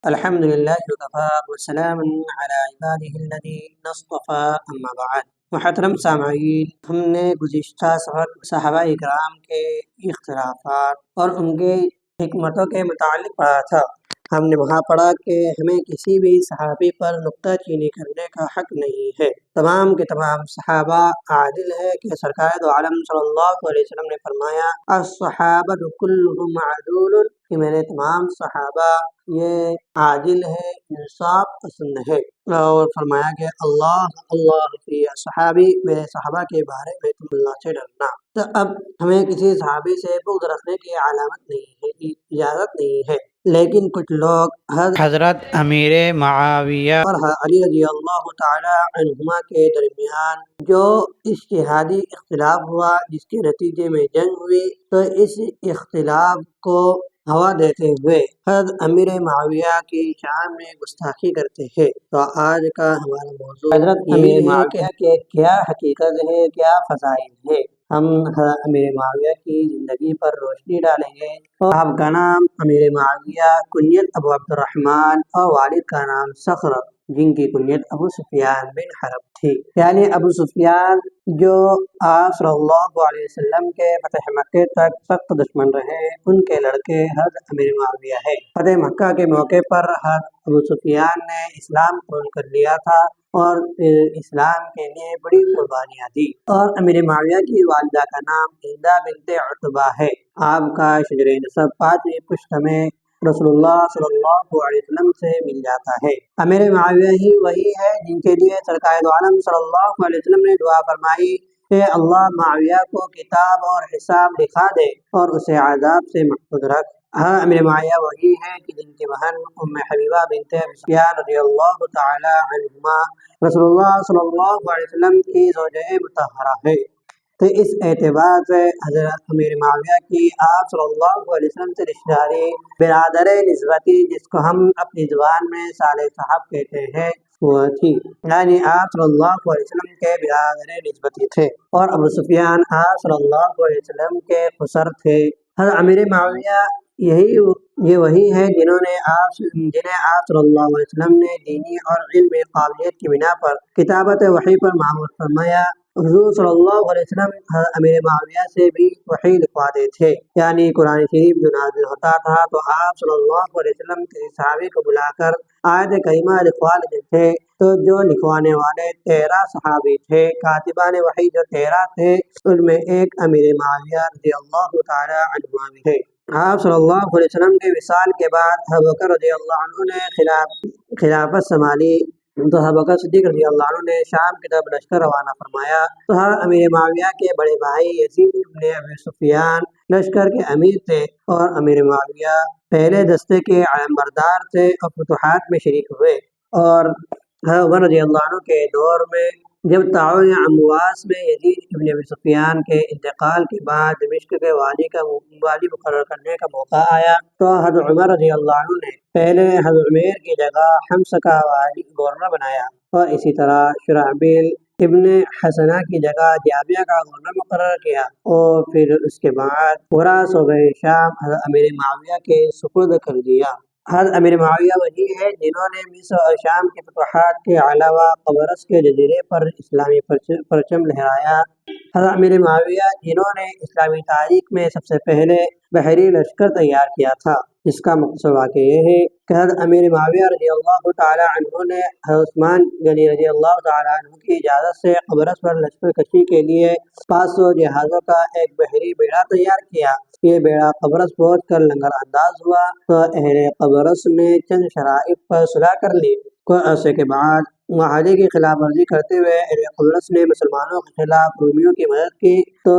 الحمد لله وكفى وسلام على عباده الذين اصطفى اما بعد۔ محترم سامعین، ہم نے گزشتہ سبق صحابہ اکرام کے اختلافات اور ان کے حکمتوں کے متعلق پڑھا تھا۔ ہم نے وہاں پڑھا کہ ہمیں کسی بھی صحابی پر نکتہ چینی کرنے کا حق نہیں ہے۔ تمام کے تمام صحابہ عادل ہے کہ سرکار دو عالم صلی اللہ علیہ وسلم نے فرمایا الصحابہ کلہم عدول، کہ میرے تمام صحابہ یہ عادل ہے، انصاف پسند ہے۔ اور فرمایا کہ اللہ فی صحابی، میرے صحابہ کے بارے میں تم اللہ سے ڈرنا۔ تو اب ہمیں کسی صحابی سے بغض رکھنے کی علامت نہیں ہے، اجازت نہیں ہے، لیکن کچھ لوگ حضرت امیر معاویہ اور علی رضی اللہ تعالی عنہما کے درمیان جو اجتہادی اختلاف ہوا، جس کے نتیجے میں جنگ ہوئی، تو اس اختلاف کو ہوا دیتے ہوئے حضرت امیر معاویہ کی شان میں گستاخی کرتے ہیں۔ تو آج کا ہمارا موضوع حضرت امیر معاویہ کے کیا حقیقت ہے، کیا فضائل ہے۔ ہم حضرت امیر معاویہ کی زندگی پر روشنی ڈالیں گے۔ اور آپ کا نام امیر معاویہ، کنیت ابو عبد الرحمن، اور والد کا نام صخر، جن کی کنیت ابو سفیان بن حرب تھی۔ یعنی ابو سفیان جو آپ صلی اللہ علیہ وسلم کے فتح مکہ تک سخت دشمن رہے، ان کے لڑکے حضرت امیر معاویہ ہے۔ فتح مکہ کے موقع پر حضرت ابو سفیان نے اسلام قبول کر لیا تھا اور اسلام کے لیے بڑی قربانیاں دی۔ اور امیر معاویہ کی والدہ کا نام ہندہ بنت عتبہ ہے۔ آپ کا شجر نسب 5ویں پشت میں رسول اللہ صلی اللہ علیہ وسلم سے مل جاتا ہے۔ امیر معاویہ ہی وہی ہے جن کے لیے سرکار دو عالم صلی اللہ علیہ وسلم نے دعا فرمائی کہ اللہ معاویہ کو کتاب اور حساب دکھا دے اور اسے عذاب سے محفوظ رکھ۔ امیر معاویہ وہی ہے کہ جن کی بہن ام حبیبہ بنت ابی سفیان رضی اللہ تعالی عنہما رسول اللہ صلی اللہ علیہ وسلم کی زوجہ مطہرہ ہے۔ تو اس اعتبار سے حضرت امیر معاویہ کی آپ صلی اللہ علیہ وسلم سے رشتہ داری برادر نسبتی، جس کو ہم اپنی زبان میں صالح صاحب کہتے ہیں، وہ تھی۔ یعنی آپ صلی اللہ علیہ وسلم کے برادر نسبتی تھے، اور ابو سفیان آپ صلی اللہ علیہ وسلم کے خسر تھے۔ حضرت امیر معاویہ یہ وہی ہے جنہیں آپ صلی اللہ علیہ وسلم نے دینی اور علمی قابلیت کی بنا پر کتابت وحی پر معمور فرمایا۔ حضور صلی اللہ علیہ وسلم امیر معاویہ سے بھی وحی لکھواتے تھے، یعنی قرآن شریف جو نازل ہوتا تھا تو آپ صلی اللہ علیہ وسلم کسی صحابی کو بلا کر آیت کریمہ لکھوا لیتے تھے۔ تو جو لکھوانے والے 13 صحابی تھے، کاتبان وحی جو 13 تھے، ان میں ایک امیر معاویہ رضی اللہ تعالی عنہ بھی تھے۔ آپ صلی اللہ علیہ وسلم کے وصال کے بعد ابو بکر رضی اللہ عنہ نے خلافت سنبھالی، تو ابو بکر صدیق رضی اللہ عنہ نے شام کی طرف لشکر روانہ فرمایا۔ تو امیر معاویہ کے بڑے بھائی یزید ابن ابی سفیان لشکر کے امیر تھے، اور امیر معاویہ پہلے دستے کے علمبردار تھے اور فتوحات میں شریک ہوئے۔ اور عمر رضی اللہ عنہ کے دور میں جب تعاون امواس میں یزید ابن ابی سفیان کے انتقال کے بعد دمشق کے والی مقرر کرنے کا موقع آیا، تو حضرت عمر رضی اللہ عنہ نے پہلے حضرت عمیر کی جگہ حمص کا والی گورنر بنایا، اور اسی طرح شرحبیل ابن حسنہ کی جگہ جابیہ کا گورنر مقرر کیا، اور پھر اس کے بعد پورا صوبہ شام حضرت امیر معاویہ کے سپرد کر دیا۔ حضرت امیر معاویہ وہی ہے جنہوں نے مصر اور شام کے فتوحات کے علاوہ قبرص کے جزیرے پر اسلامی پرچم لہرایا۔ حضرت امیر معاویہ جنہوں نے اسلامی تاریخ میں سب سے پہلے بحری لشکر تیار کیا تھا، جس کا مقصد واقع یہ ہے کہ حضرت امیر معاویہ رضی اللہ تعالی عنہ نے حضرت عثمان غنی رضی اللہ تعالی عنہ کی اجازت سے قبرص پر لشکر کشی کے لیے 500 جہازوں کا ایک بحری بیڑا تیار کیا۔ یہ بیڑا قبرص پہنچ کر لنگر انداز ہوا، تو اہل قبرص نے چند شرائط پر صلح کر لی۔ کچھ عرصے کے بعد معاہدے کی خلاف ورزی کرتے ہوئے اہل قبرص نے مسلمانوں کے خلاف رومیوں کی مدد کی، تو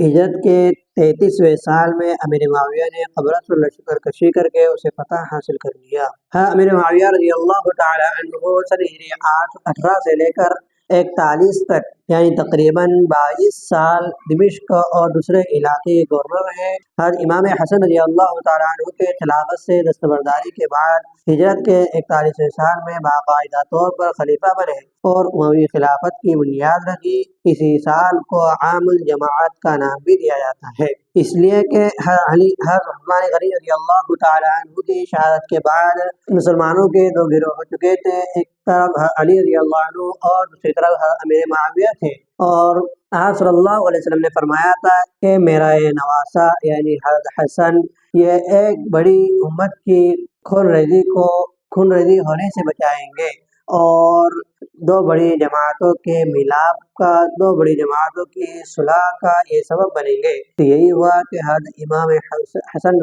ہجرت کے 33ویں سال میں امیر معاویہ نے قبرص پر لشکر کشی کر کے اسے فتح حاصل کر لیا۔ امیر معاویہ رضی اللہ تعالی عنہ سن ہجری 18 سے لے کر 41 تک یعنی تقریباً 22 سال دمشق اور دوسرے علاقے کے گورنر رہے۔ حضرت امام حسن رضی اللہ تعالیٰ عنہ کے خلافت سے دستبرداری کے بعد ہجرت کے 41ویں سال میں باقاعدہ طور پر خلیفہ بنے اور اموی خلافت کی بنیاد رکھی۔ اسی سال کو عام الجماعت کا نام بھی دیا جاتا ہے، اس لیے کہ حضرت عثمان غنی رضی اللہ تعالیٰ عنہ کی شہادت کے بعد مسلمانوں کے دو گروہ ہو چکے تھے، ایک طرف علی رضی اللہ عنہ اور دوسری طرف امیر معاویہ تھے، اور آپ صلی اللہ علیہ وسلم نے فرمایا تھا کہ میرا یہ نواسا یعنی حضرت حسن یہ ایک بڑی امت کی خون ریزی ہونے سے بچائیں گے اور دو بڑی جماعتوں کے ملاپ کا، دو بڑی جماعتوں کی صلح کا یہ سبب بنیں گے۔ تو یہی ہوا کہ حضرت امام حسن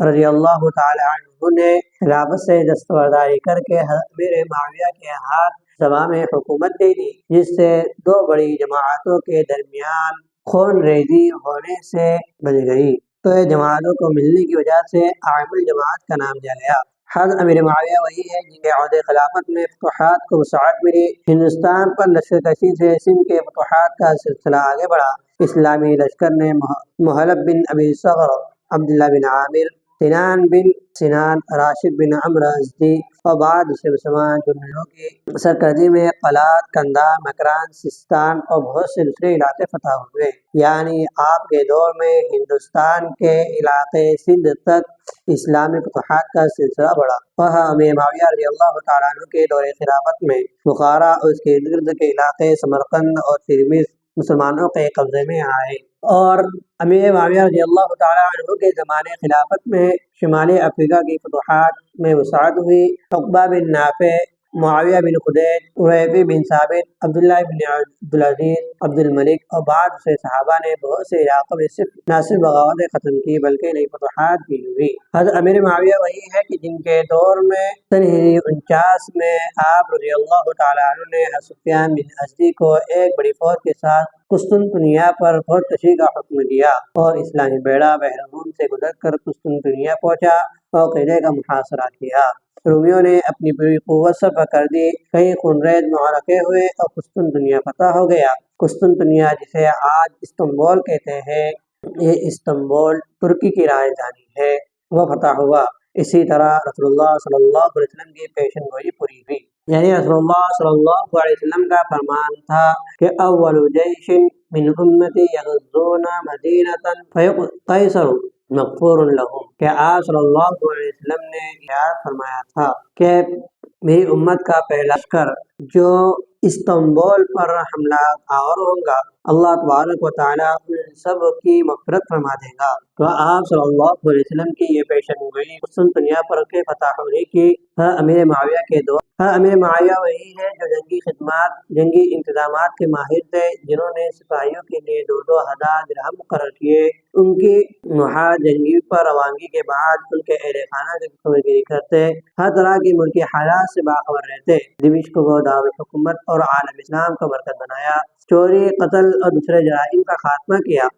رضی اللہ تعالی عنہ نے خلافت سے دستبرداری کر کے امیر معاویہ کے ہاتھ زمام حکومت دے دی، جس سے دو بڑی جماعتوں کے درمیان خون ریزی ہونے سے بچ گئی۔ تو یہ جماعتوں کو ملنے کی وجہ سے عام الجماعت کا نام دیا گیا۔ حضرت امیر معاویہ وہی ہے جن کے عہد خلافت میں فتوحات کو وسعت ملی، ہندوستان پر لشکر کشی سے سندھ کے فتوحات کا سلسلہ آگے بڑھا۔ اسلامی لشکر نے محلب بن ابی صغر، عبداللہ بن عامر، سنان بن سنان، راشد بن عمرو ازدی اور بعد سے مسلمان جنرلوں کی سرکردگی میں قلات، قندھار، مکران، سیستان اور بہت سے دوسرے علاقے فتح ہوئے۔ یعنی آپ کے دور میں ہندوستان کے علاقے سندھ تک اسلامی فتوحات کا سلسلہ بڑھا۔ اور امیر معاویہ رضی اللہ تعالیٰ عنہ کے دور خلافت میں بخارا اور اس کے ارد گرد کے علاقے سمرقند اور ترمذ مسلمانوں کے قبضے میں آئے، اور امیر معاویہ رضی اللہ تعالیٰ عنہ کے زمانے خلافت میں شمالی افریقہ کی فتوحات میں وسعت ہوئی۔ عقبہ بن نافع، معاویہ بن خدیج، حذیفہ بن ثابت، عبداللہ بن عبدالعزیز، عبد الملک اور بعض سے صحابہ نے بہت سے علاقوں میں نہ صرف بغاوتیں ختم کی بلکہ نئی فتوحات بھی ہوئی۔ حضرت امیر معاویہ وہی ہے کہ جن کے دور میں سن 49 میں آپ رضی اللہ تعالیٰ عنہ نے حضرت سفیان بن ازدی کو ایک بڑی فوج کے ساتھ قسطنطنیہ پر فوج کشی کا حکم دیا، اور اسلامی بیڑا بحر روم سے گزر کر قسطنطنیہ پہنچا اور قلعے کا محاصرہ کیا۔ رومیوں نے اپنی پوری قوت صرف کر دی، کئی خونریز معرکے ہوئے اور قسطنطنیہ فتح ہو گیا۔ قسطنطنیہ جسے آج استنبول کہتے ہیں، یہ استنبول ترکی کی راجدھانی ہے، وہ فتح ہوا۔ اسی طرح رسول اللہ صلی اللہ علیہ وسلم کی پیشن گوئی پوری ہوئی، یعنی رسول اللہ صلی اللہ علیہ وسلم کا فرمان تھا کہ اول جیش من امتی یغزون مدینۃ فیقیصر مغفور لهم، کہ آپ صلی اللہ علیہ وسلم نے یاد فرمایا تھا کہ میری امت کا پہلا لشکر جو استنبول پر حملہ آور ہوگا، اللہ تبارک و تعالیٰ ان سب کی مغفرت فرما دے گا۔ تو آپ صلی اللہ علیہ وسلم کی یہ پیشن گوئی قسطنطنیہ پر کے فتح ہونے کی امیر معاویہ کے دور۔ امیر معاویہ وہی ہے جو جنگی خدمات، جنگی انتظامات کے ماہر تھے، جنہوں نے سپاہیوں کے لیے 2,000 درہم مقرر کیے۔ ان کی محاذ جنگی پر روانگی کے بعد ان کے اہل خانہ کی خبر گیری کرتے، ہر طرح کی ملکی حالات سے باخبر رہتے، دمشق کو دارالحکومت اور عالم اسلام کا مرکز بنایا، چوری، قتل اور دوسرے جرائم کا خاتمہ کیا۔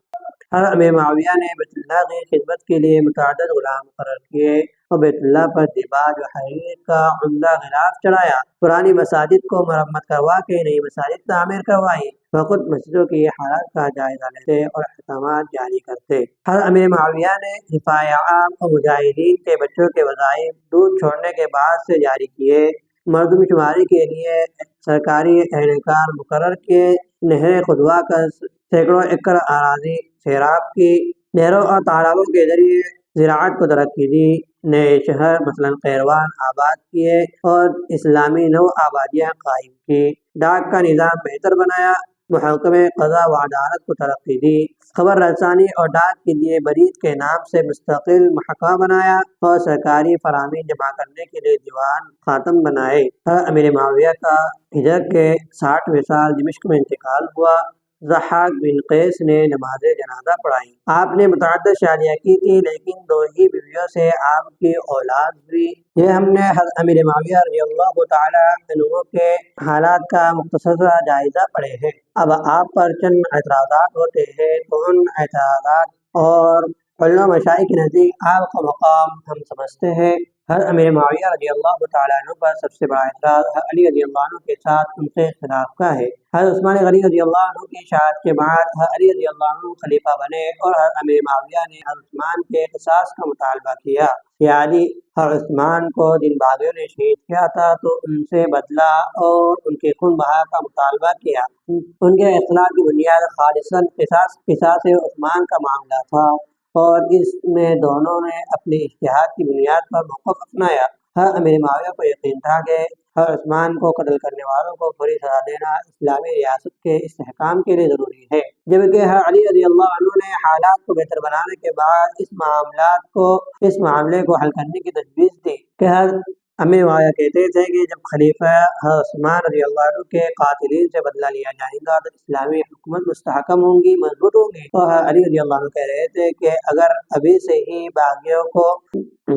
حضرت امیر معاویہ نے بیت اللہ کی خدمت کے لیے متعدد غلام مقرر کیے اور بیت اللہ پر دیباج و حریر کا عمدہ غلاف چڑھایا، پرانی مساجد کو مرمت کروا کے نئی مساجد تعمیر کروائی، وہ خود مسجدوں کی حالات کا جائزہ لیتے اور احکامات جاری کرتے۔ حضرت امیر معاویہ نے دفاع عام اور مجاہدین کے بچوں کے وظائف دودھ چھوڑنے کے بعد سے جاری کیے، مردم شماری کے لیے سرکاری اہلکار مقرر کیے، نہریں کھدوا کر سینکڑوں ایکڑ اراضی سیراب کی، نہروں اور تالابوں کے ذریعے زراعت کو ترقی دی، نئے شہر مثلاً قیروان آباد کیے اور اسلامی نو آبادیاں قائم کی، ڈاک کا نظام بہتر بنایا، محکمہ قضا و عدالت کو ترقی دی، خبر رسانی اور ڈاک کے لیے برید کے نام سے مستقل محکمہ بنایا اور سرکاری فراہمی جمع کرنے کے لیے دیوان خاتم بنائے۔ امیر معاویہ کا ہجرت کے 60ویں سال دمشق میں انتقال ہوا۔ ضحاک بن قیس نے نماز جنازہ پڑھائی۔ آپ نے متعدد شادیاں کی تھی، لیکن 2 ہی بیویوں سے آپ کی اولاد ہوئی۔ یہ ہم نے حضرت امیر معاویہ رضی اللہ تعالیٰ عنہ کے حالات کا مختصر جائزہ پڑھے ہیں۔ اب آپ پر چند اعتراضات ہوتے ہیں، تو ان اعتراضات اور علماء مشائخ کے نزدیک آپ کا مقام ہم سمجھتے ہیں۔ ہر امیر معاویہ رضی اللہ تعالیٰ عنہ پر سب سے بڑا اعتراض حضرت علی رضی اللہ عنہ کے ساتھ ان سے اختلاف کا ہے۔ حضرت عثمان غنی رضی اللہ عنہ کی شہادت کے بعد حضرت علی رضی اللہ عنہ خلیفہ بنے اور حضرت امیر معاویہ نے حضرت عثمان کے قصاص کا مطالبہ کیا، یعنی حضرت عثمان کو جن باغیوں نے شہید کیا تھا تو ان سے بدلہ اور ان کے خون بہا کا مطالبہ کیا۔ ان کے اختلاف کی بنیاد خالصاً قصاص عثمان کا معاملہ تھا اور اس میں دونوں نے اپنے اجتہاد کی بنیاد پر موقف اپنایا۔ ہر امیر معاویہ کو یقین تھا کہ ہر عثمان کو قتل کرنے والوں کو فوری سزا دینا اسلامی ریاست کے استحکام کے لیے ضروری ہے، جبکہ ہر علی رضی اللہ عنہ نے حالات کو بہتر بنانے کے بعد اس معاملے کو حل کرنے کی تجویز دی کہ ہر امیر معاویہ کہتے تھے کہ جب خلیفہ عثمان رضی اللہ عنہ کے قاتلین سے بدلہ لیا جائے گا تو اسلامی حکومت مستحکم ہوں گی، مضبوط ہوں گی۔ اور علی رضی اللہ عنہ کہہ رہے تھے کہ اگر ابھی سے ہی باغیوں کو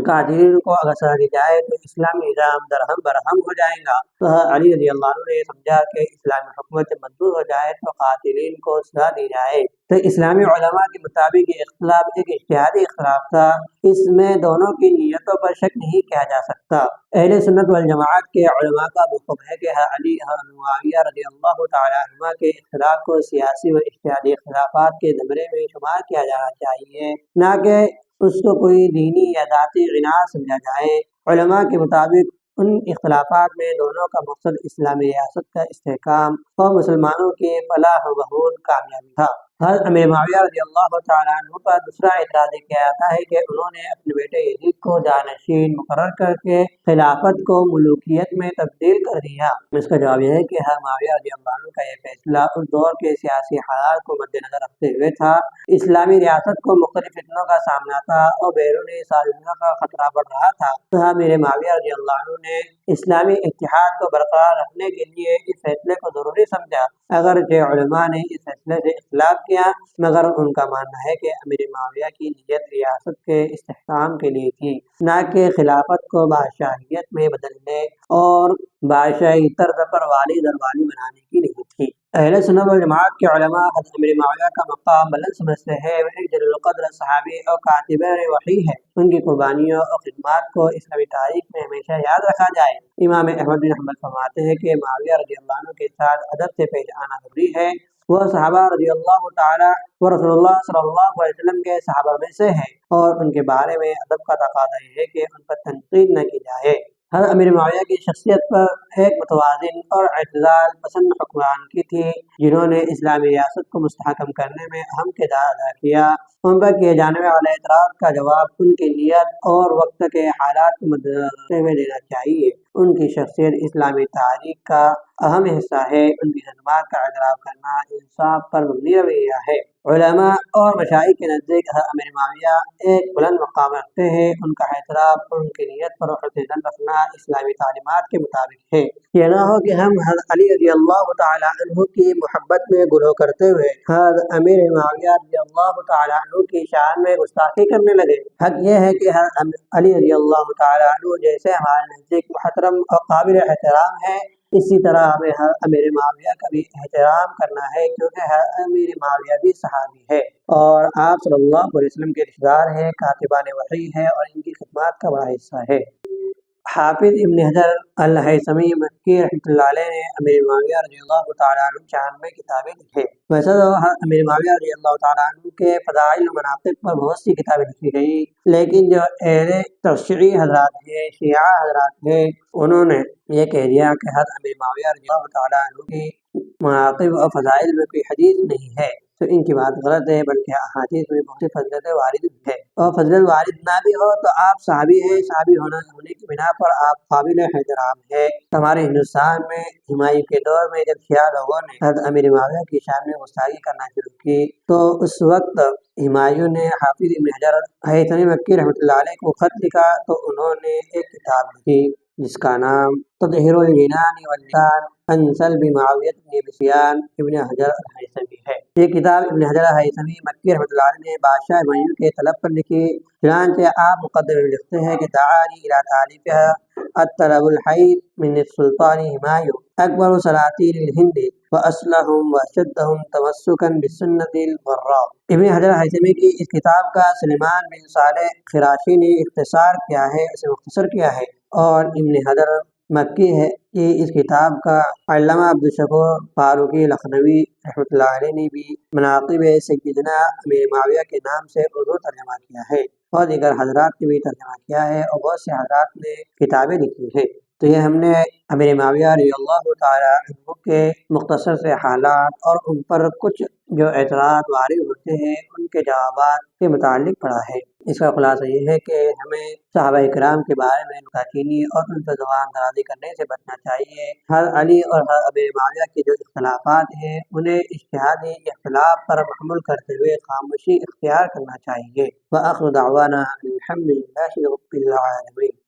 قاتلین کو اگر سزا دی جائے تو اسلامی نظام درہم برہم ہو جائے گا۔ تو علی رضی اللہ عنہ نے سمجھا کہ اسلامی حکومت مضبوط ہو جائے تو قاتلین کو سزا دی جائے۔ تو اسلامی علماء کے مطابق یہ اختلاف ایک اجتہادی اختلاف تھا، اس میں دونوں کی نیتوں پر شک نہیں کیا جا سکتا۔ اہل سنت والجماعت کے علماء کا موقف ہے کہ علی معاویہ رضی اللہ تعالیٰ عنہ کے اختلاف کو سیاسی و اجتہادی اختلافات کے زمرے میں شمار کیا جانا چاہیے، نہ کہ اس کو کوئی دینی یا ذاتی عناد سمجھا جائے۔ علماء کے مطابق ان اختلافات میں دونوں کا مقصد اسلامی ریاست کا استحکام اور مسلمانوں کی فلاح و بہبود کامیابی تھا۔ حضرت امیر معاویہ رضی اللہ تعالیٰ عنہ پر دوسرا اعتراض کیا جاتا ہے کہ انہوں نے اپنے بیٹے یزید کو جانشین مقرر کر کے خلافت کو ملوکیت میں تبدیل کر دیا۔ اس کا جواب یہ ہے کہ حضرت معاویہ رضی اللہ عنہ کا یہ فیصلہ اس دور کے سیاسی حالات کو مد نظر رکھتے ہوئے تھا۔ اسلامی ریاست کو مختلف فتنوں کا سامنا تھا اور بیرونی سازشوں کا خطرہ بڑھ رہا تھا۔ امیر معاویہ رضی اللہ عنہ نے اسلامی اتحاد کو برقرار رکھنے کے لیے اس فیصلے کو ضروری سمجھا، اگرچہ علماء نے اس فیصلے سے اختلاف کیا، مگر ان کا ماننا ہے کہ امیر معاویہ کی نیت ریاست کے استحکام کے لیے تھی، نہ کہ خلافت کو بادشاہیت میں بدلنے اور بادشاہی طرز پر والی در والی بنانے کی نہیں تھی۔ اہل سنت والجماعت کے علماء حضرت امیر معاویہ کا مقام بلند سمجھتے ہیں۔ وہ ایک جلیل القدر صحابی اور کاتب وحی ہے، ان کی قربانیوں اور خدمات کو اسلامی تاریخ میں ہمیشہ یاد رکھا جائے۔ امام احمد بن حنبل فرماتے ہیں کہ معاویہ رضی اللہ عنہ کے ساتھ ادب سے پیش آنا ضروری ہے۔ وہ صحابہ رضی اللہ تعالیٰ و رسول اللہ صلی اللہ علیہ وسلم کے صحابہ میں سے ہیں اور ان کے بارے میں ادب کا تقاضا یہ ہے کہ ان پر تنقید نہ کی جائے۔ حضرت امیر معاویہ کی شخصیت پر ایک متوازن اور اعتدال پسند حکمران کی تھی، جنہوں نے اسلامی ریاست کو مستحکم کرنے میں اہم کردار ادا کیا۔ ان پر کیے جانے والے اعتراض کا جواب ان کی نیت اور وقت کے حالات کو مدنظر رکھتے ہوئے دینا چاہیے۔ ان کی شخصیت اسلامی تاریخ کا اہم حصہ ہے، ان کی خدمات کا اعتراف کرنا انصاف پر مبنی رویہ ہے۔ علماء اور مشائخ کے نزدیک امیر معاویہ ایک بلند مقام رکھتے ہیں، ان کا اعتراف اور ان کی نیت پر حسن ظن رکھنا اسلامی تعلیمات کے مطابق ہے۔ یہ نہ ہو کہ ہم حضرت علی رضی اللہ تعالیٰ عنہ کی محبت میں گلو کرتے ہوئے حضرت امیر معاویہ رضی اللہ تعالیٰ عنہ کی شان میں گستاخی کرنے لگے۔ حق یہ ہے کہ حضرت علی رضی اللہ تعالیٰ عنہ جیسے ہمارے نزدیک محترم اور قابل احترام ہے، اسی طرح ہمیں امیر معاویہ کا بھی احترام کرنا ہے، کیونکہ امیر معاویہ بھی صحابی ہے اور آپ صلی اللہ علیہ وسلم کے رشتہ دار ہیں، کاتبان وحی ہیں اور ان کی خدمات کا بڑا حصہ ہے۔ حافظ ابن حجر الہیثمی مکی رحمۃ اللہ علیہ نے امیر معاویہ رضی اللہ تعالیٰ عنہ شان میں کتابیں لکھیں۔ ویسے تو امیر معاویہ رضی اللہ تعالیٰ عنہ کے فضائل و مناقب پر بہت سی کتابیں لکھی گئی، لیکن جو اہل تشیعی حضرات ہیں، شیعہ حضرات ہیں، انہوں نے یہ کہہ دیا کہ حضرت امیر معاویہ رضی اللہ تعالیٰ عنہ کی مناقب اور فضائل میں کوئی حدیث نہیں ہے، تو ان کی بات غلط ہے، بلکہ احادیث میں بہت سی فضیلت وارد ہے، اور فضیلت وارد نہ بھی ہو تو آپ صحابی ہیں، صحابی ہونے کی بنا پر آپ قابل احترام ہے۔ ہمارے ہندوستان میں ہمایوں کے دور میں جب شیعہ لوگوں نے حضرت امیر معاویہ کی شان میں گستاخی کرنا شروع کی تو اس وقت ہمایوں نے حافظ ابن حجر الہیثمی مکی رحمۃ اللہ علیہ کو خط لکھا، تو انہوں نے ایک کتاب لکھی جس کا نام تطہیر الجنان واللسان عن سلب معاویہ بن ابی سفیان ابن حجر الہیثمی ہے۔ یہ کتاب ابن حجر ہیثمی مکی رحمۃ اللہ علیہ نے بادشاہ ہمایوں کے طلب پر لکھی۔ چنانچہ آپ مقدمے میں لکھتے ہیں کہ دعانی الی تعلیفها الطلب الحی من السلطان ہمایوں اکبر سلاطین الہند واصلهم واشدهم تمسکا بالسنت الغراء۔ ابن حجر ہیثمی کی اس کتاب کا سلیمان بن صالح خراشی نے اختصار کیا ہے، اسے مختصر کیا ہے، اور ابن حجر مکی ہے کہ اس کتاب کا علامہ عبدالشکور فاروقی لکھنوی رحمۃ اللہ علیہ نے بھی مناقب سیدنا امیر معاویہ کے نام سے اردو ترجمہ کیا ہے، اور دیگر حضرات نے بھی ترجمہ کیا ہے، اور بہت سے حضرات نے کتابیں لکھی ہیں۔ تو یہ ہم نے امیر معاویہ رضی اللہ تعالیٰ عنہ کے مختصر سے حالات اور ان پر کچھ جو اعتراض وارد ہوتے ہیں ان کے جوابات کے متعلق پڑھا ہے۔ اس کا خلاصہ یہ ہے کہ ہمیں صحابہ کرام کے بارے میں نکتہ چینی اور ان پر زبان درازی کرنے سے بچنا چاہیے۔ حضرت علی اور حضرت ابی معاویہ کے جو اختلافات ہیں انہیں اجتہادی اختلاف پر محمل کرتے ہوئے خاموشی اختیار کرنا چاہیے۔ وآخر دعوانا الحمد للہ رب العالمین۔